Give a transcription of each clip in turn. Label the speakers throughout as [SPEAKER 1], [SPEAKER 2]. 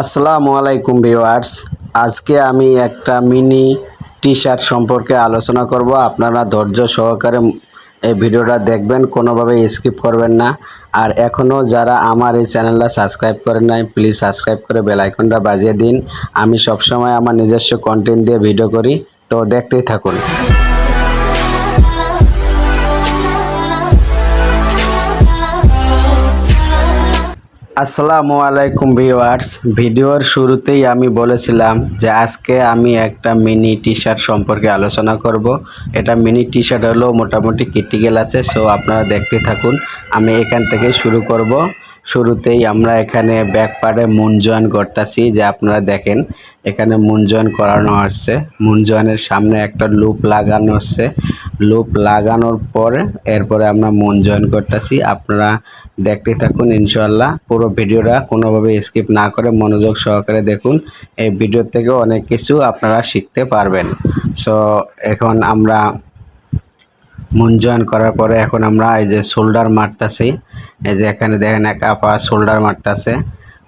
[SPEAKER 1] আসসালামু আলাইকুম ভিউয়ার্স। আজকে আমি একটা মিনি টি শার্ট সম্পর্কে আলোচনা করব। আপনারা ধৈর্য সহকারে এই ভিডিওটা দেখবেন, কোনোভাবে স্কিপ করবেন না। আর এখনও যারা আমার এই চ্যানেলটা সাবস্ক্রাইব করেন নাই, প্লিজ সাবস্ক্রাইব করে বেল আইকনটা বাজিয়ে দিন। আমি সবসময় আমার নিজস্ব কন্টেন্ট দিয়ে ভিডিও করি, তো দেখতেই থাকুন। আসসালামু আলাইকুম ভিউয়ার্স। ভিডিওর শুরুতেই আমি বলেছিলাম যে আজকে আমি একটা মিনি টি শার্ট সম্পর্কে আলোচনা করব। এটা মিনি টি শার্ট হলো মোটামুটি ক্রিটিক্যাল আছে, সো আপনারা দেখতে থাকুন। আমি এখান থেকে শুরু করব। শুরুতেই আমরা এখানে ব্যাক পার্টে মুন জয়েন করতেছি, যে আপনারা দেখেন এখানে মুন জয়েন করানো হচ্ছে। মুন জয়েনের সামনে একটা লুপ লাগানো হচ্ছে। লুপ লাগানোর পরে এরপরে আমরা মুন জয়েন করতেছি। আপনারা দেখতে থাকুন ইনশাআল্লাহ। পুরো ভিডিওটা কোনোভাবে স্কিপ না করে মনোযোগ সহকারে দেখুন। এই ভিডিও থেকে অনেক কিছু আপনারা শিখতে পারবেন। সো এখন আমরা মুন জয়েন করার পরে এখন আমরা এই যে শোল্ডার মারতেছি। এই যে এখানে দেখেন এক আপা শোল্ডার মারতেছে।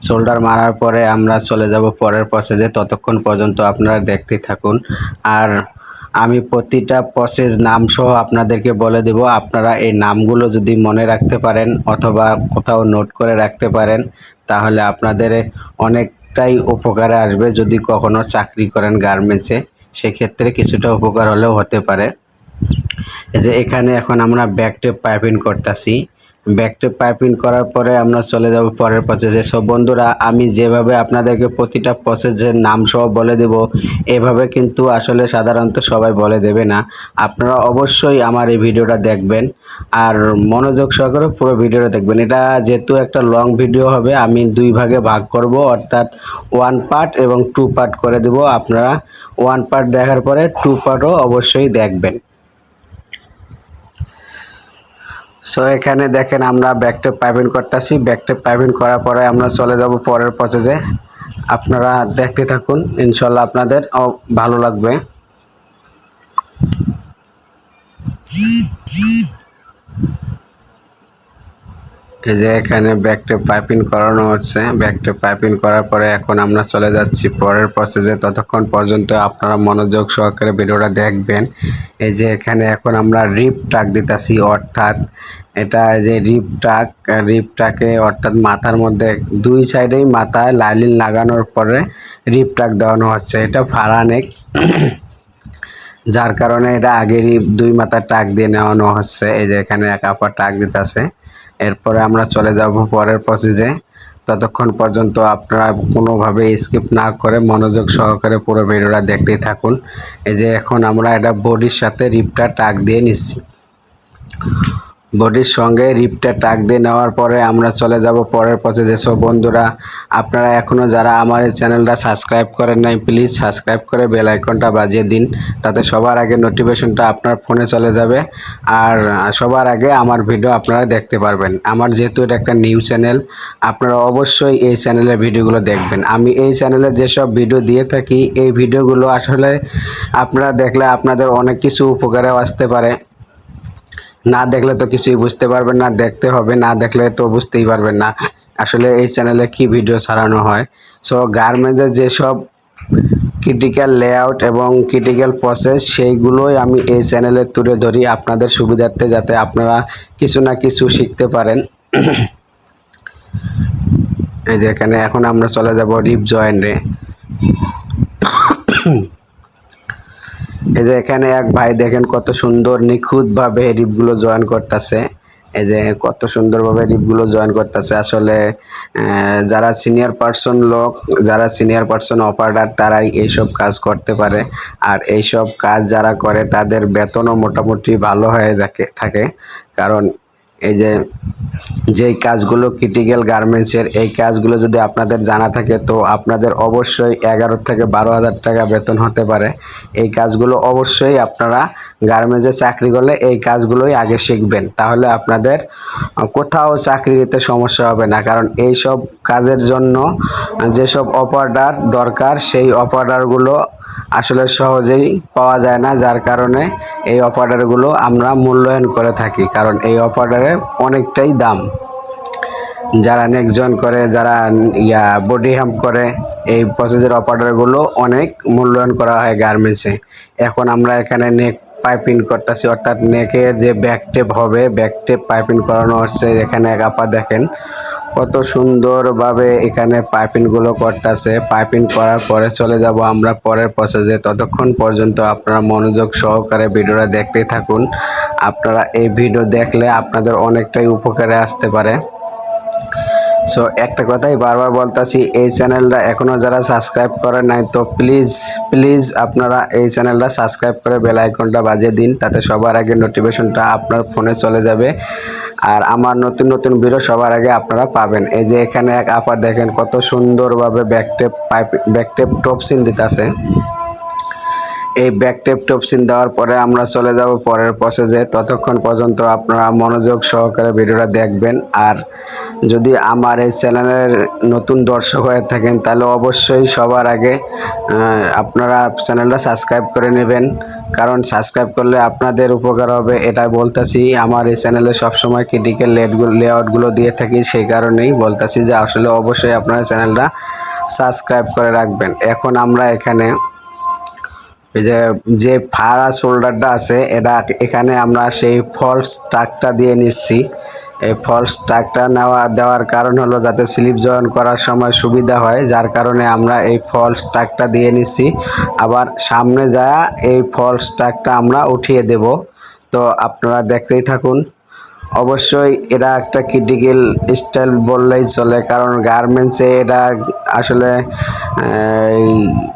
[SPEAKER 1] শোল্ডার মারার পরে আমরা চলে যাব পরের প্রসেসে। ততক্ষণ পর্যন্ত আপনারা দেখতে থাকুন। আর আমি প্রতিটা প্রসেস নাম সহ আপনাদেরকে বলে দেব। আপনারা এই নামগুলো যদি মনে রাখতে পারেন অথবা কোথাও নোট করে রাখতে পারেন, তাহলে আপনাদের অনেকটাই উপকারে আসবে। যদি কখনো চাকরি করেন গার্মেন্টসে, সেক্ষেত্রে কিছুটা উপকার হলেও হতে পারে। এই যে এখানে এখন আমরা ব্যাক টেপ পাইপিং করতেছি। ব্যাক টেপ পাইপিং করার পরে আমরা চলে যাব পরের প্রসেসে। সব বন্ধুরা, আমি যেভাবে আপনাদেরকে প্রতিটা প্রসেসের নাম সহ বলে দেব, এভাবে কিন্তু আসলে সাধারণত সবাই বলে দেবে না। আপনারা অবশ্যই আমার এই ভিডিওটা দেখবেন আর মনোযোগ সহকারে পুরো ভিডিওটা দেখবেন। এটা যেহেতু একটা লং ভিডিও হবে, আমি দুই ভাগে ভাগ করব, অর্থাৎ 1 পার্ট এবং 2 পার্ট করে দেব। আপনারা 1 পার্ট দেখার পরে 2 পার্টও অবশ্যই দেখবেন। সো এখানে দেখেন আমরা ব্যাকটেপ পাইপিং করতেছি। ব্যাকটেপ পাইপিং করার পরে আমরা চলে যাব পরের প্রসেসে। আপনারা দেখতে থাকুন, ইনশাল্লাহ আপনাদের ভালো লাগবে। এই যে এখানে ব্যাকটেপ পাইপিং করানো হচ্ছে। ব্যাকটেপ পাইপিং করার পরে এখন আমরা চলে যাচ্ছি পরের প্রসেসে। ততক্ষণ পর্যন্ত আপনারা মনোযোগ সহকারে ভিডিওটা দেখবেন। এই যে এখানে এখন আমরা রিপ টাক দিতেছি, অর্থাৎ এটা যে রিপটাকে অর্থাৎ মাথার মধ্যে দুই সাইডেই মাথায় লাইলিন লাগানোর পরে রিপ টাক দেওয়ানো হচ্ছে। এটা ফাড়ানেক, যার কারণে এটা আগে রিপ দুই মাথার টাক দিয়ে নেওয়ানো হচ্ছে। এই যে এখানে এক আপা টাক দিতেছে। এরপরে আমরা চলে যাব পরের প্রসেসে। ততক্ষণ পর্যন্ত আপনারা কোনোভাবে স্কিপ না করে মনোযোগ সহকারে পুরো ভিডিওটা দেখতেই থাকুন। এই যে এখন আমরা এটা বডির সাথে রিপটা টাক দিয়ে নিচ্ছি। বডির সঙ্গে রিপটা টাক দিয়ে নেওয়ার পরে আমরা চলে যাব পরের প্রসেসে। সব বন্ধুরা, আপনারা এখনও যারা আমার এই চ্যানেলটা সাবস্ক্রাইব করেন নাই, প্লিজ সাবস্ক্রাইব করে বেল আইকনটা বাজিয়ে দিন। তাতে সবার আগে নোটিফিকেশনটা আপনার ফোনে চলে যাবে আর সবার আগে আমার ভিডিও আপনারা দেখতে পারবেন। আমার যেহেতু এটা একটা নিউ চ্যানেল, আপনারা অবশ্যই এই চ্যানেলের ভিডিওগুলো দেখবেন। আমি এই চ্যানেলে যেসব ভিডিও দিয়ে থাকি, এই ভিডিওগুলো আসলে আপনারা দেখলে আপনাদের অনেক কিছু উপকারেও আসতে পারে। না দেখলে তো কিছুই বুঝতে পারবেন না, দেখতে হবে। না দেখলে তো বুঝতেই পারবেন না আসলে এই চ্যানেলে কি ভিডিও ছাড়ানো হয়। সো গার্মেন্টসের যেসব ক্রিটিক্যাল লেআউট এবং ক্রিটিক্যাল প্রসেস, সেইগুলোই আমি এই চ্যানেলে তুলে ধরি আপনাদের সুবিধার্থে, যাতে আপনারা কিছু না কিছু শিখতে পারেন। এই যে এখানে এখন আমরা চলে যাব রিপ জয়েন্টে। এই যে এখানে এক ভাই দেখেন কত সুন্দর নিখুঁতভাবে রিপগুলো জয়েন করতেছে। এই যে কত সুন্দরভাবে রিপগুলো জয়েন করতেছে। আসলে যারা সিনিয়র পার্সন লোক, যারা সিনিয়র পার্সন অপারেটর, তারাই এইসব কাজ করতে পারে। আর এইসব কাজ যারা করে তাদের বেতনও মোটামুটি ভালো হয়ে থাকে। কারণ এই যেই কাজগুলো ক্রিটিক্যাল গার্মেন্টসের, এই কাজগুলো যদি আপনাদের জানা থাকে, তো আপনাদের অবশ্যই 11 থেকে 12,000 টাকা বেতন হতে পারে। এই কাজগুলো অবশ্যই আপনারা গার্মেন্টসে চাকরি করলে এই কাজগুলোই আগে শিখবেন, তাহলে আপনাদের কোথাও চাকরি দিতে সমস্যা হবে না। কারণ এই সব কাজের জন্য যেসব অপারেটর দরকার, সেই অপারেটরগুলো আসলে সহজেই পাওয়া যায় না, যার কারণে এই অপারেটরগুলো আমরা মূল্যায়ন করে থাকি, কারণ এই অপারেটরের অনেকটাই দাম। যারা নেক জয়েন করে, যারা বডি হাম্প করে, এই প্রসেসের অপারেটরগুলো অনেক মূল্যায়ন করা হয় গার্মেন্টসে। এখন আমরা এখানে নেক পাইপিং করতেছি, অর্থাৎ নেকের যে ব্যাক টেপ হবে, ব্যাক টেপ পাইপিং করানো হচ্ছে। এখানে এক আপা দেখেন কত সুন্দরভাবে এখানে পাইপিংগুলো করতেছে। পাইপিং করার পরে চলে যাব আমরা পরের প্রসেসে। ততক্ষণ পর্যন্ত আপনারা মনোযোগ সহকারে ভিডিওটা দেখতেই থাকুন। আপনারা এই ভিডিও দেখলে আপনাদের অনেকটাই উপকারে আসতে পারে। সো একটা কথাই বারবার বলতাছি, এই চ্যানেলটা এখনও যারা সাবস্ক্রাইব করে নাই, তো প্লিজ প্লিজ আপনারা এই চ্যানেলটা সাবস্ক্রাইব করে বেল আইকনটা বাজিয়ে দিন, তাতে সবার আগে নোটিফিকেশনটা আপনার ফোনে চলে যাবে আর আমার নতুন নতুন ভিডিও সবার আগে আপনারা পাবেন। এই যে এখানে এক আপা দেখেন কত সুন্দরভাবে ব্যাকটেপ টপসিন দিতেছে। এই ব্যাকটেপ টপসিন দেওয়ার পরে আমরা চলে যাব পরের প্রসেসে। ততক্ষণ পর্যন্ত আপনারা মনোযোগ সহকারে ভিডিওটা দেখবেন। আর যদি আমার এই চ্যানেলের নতুন দর্শক হয়ে থাকেন, তাহলে অবশ্যই সবার আগে আপনারা চ্যানেলটা সাবস্ক্রাইব করে নেবেন, কারণ সাবস্ক্রাইব করলে আপনাদের উপকার হবে। এটা বলতেছি, আমার এই চ্যানেলে সবসময় ক্রিটিক্যাল লেআউটগুলো দিয়ে থাকি, সেই কারণেই বলতেছি যে আসলে অবশ্যই আপনারা চ্যানেলটা সাবস্ক্রাইব করে রাখবেন। এখন আমরা এখানে এই যে ফাড়া শোল্ডারটা আছে, এখানে আমরা সেই ফলস টাকটা দিয়ে নিচ্ছি। এই ফলস টাকটা দেওয়ার কারণ হলো যাতে স্লিপ জয়েন করার সময় সুবিধা হয়, যার কারণে আমরা এই ফলস টাকটা দিয়ে নিচ্ছি। আবার সামনে যায় এই ফলস টাকটা আমরা উঠিয়ে দেব। তো আপনারা দেখতেই থাকুন। অবশ্যই এটা একটা ক্রিটিক্যাল স্টাইল বললেই চলে, কারণ গার্মেন্টসে এটা আসলে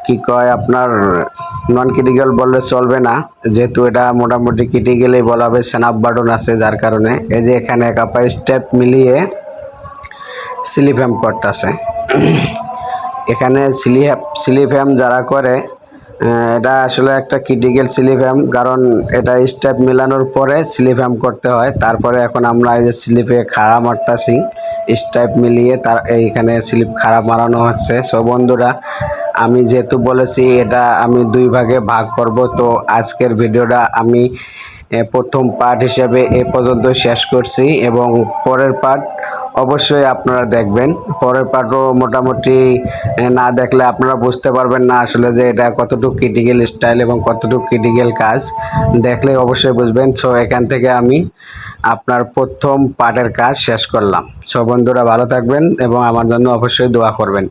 [SPEAKER 1] কি কয় আপনার নন ক্রিটিক্যাল বললে চলবে না, যেহেতু এটা মোটামুটি ক্রিটিক্যালই বলা হবে। স্ন্যাপ বাটন আছে, যার কারণে এই যে এখানে এক আপা স্টেপ মিলিয়ে স্লিপ হ্যাম করতেছে। এখানে স্লিপ হ্যাম যারা করে, এটা আসলে একটা ক্রিটিক্যাল স্লিপ হ্যাম, কারণ এটা স্টেপ মেলানোর পরে স্লিপ হ্যাম করতে হয়। তারপরে এখন আমরা এই যে স্লিপে খাড়া মারতাছি, স্টেপ মিলিয়ে এইখানে স্লিপ খাড়া মারানো হচ্ছে। সো বন্ধুরা, আমি যেহেতু বলেছি এটা আমি দুই ভাগে ভাগ করব, তো আজকের ভিডিওটা আমি প্রথম পার্ট হিসেবে এ পর্যন্ত শেষ করছি, এবং পরের পার্ট অবশ্যই আপনারা দেখবেন। পরের পার্টও মোটামুটি না দেখলে আপনারা বুঝতে পারবেন না আসলে যে এটা কতটুকু ক্রিটিক্যাল স্টাইল এবং কতটুকু ক্রিটিক্যাল কাজ, দেখলে অবশ্যই বুঝবেন। সো এখান থেকে আমি আপনার প্রথম পার্টের কাজ শেষ করলাম। সো বন্ধুরা ভালো থাকবেন এবং আমার জন্য অবশ্যই দোয়া করবেন।